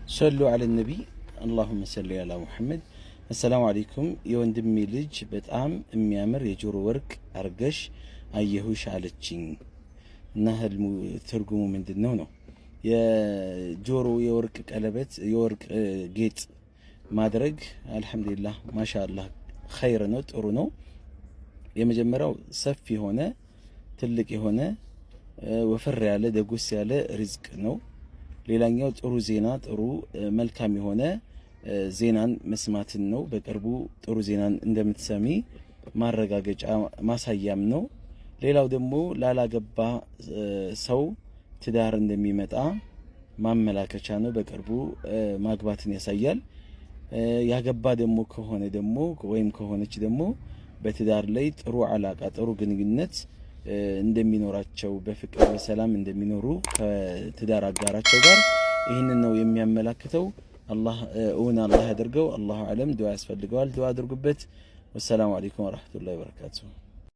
صلوا على النبي اللهم صل على محمد السلام عليكم የወንድሜ ልጅ በጣም የሚያምር የጆሮ ወርቅ አርገሽ አየሁሽ አለችኝ እና ህልሙ ትርጉሙ ምንድነው ነው የጆሮ የወርቅ ቀለበት የወርቅ ጌጥ ማድረግ አልহামዱሊላህ ማሻአላህ ኸይር ነው ጥሩ ነው የመጀመሪያው ሰፊ ሆነ ትልቅ የሆነ ወፈር ያለ ደጉስ ያለ ሪዝቅ ነው ሌላኛው ጥሩ ዜና ጥሩ መልካም የሆነ ዜናን መስማትን ነው በቅርቡ ጥሩ ዜናን እንደምትሰሚ ማረጋገጫ ማሳያም ነው ሌላው ደግሞ ላላገባ ሰው ትዳር እንደሚመጣ ማመላከቻ ነው በቅርቡ ማግባትን ያሳያል ያገባ ደግሞ ከሆነ ደግሞ ወይም ከሆነች ደግሞ በትዳር ላይ ጥሩ አላቃ ጥሩ ግንኙነት እንደሚኖራቸው በፍቅር በሰላም እንደሚኖሩ ከትዳር አጋራቸው ጋር ይሄንን ነው የሚያመላክተው الله ያድርገው አላሁ አለም ዱዓ ያስፈልገዋል ዱዓ አድርጉበት ወሰላሙ አለይኩም ወራህመቱላሂ ወበረካቱሁ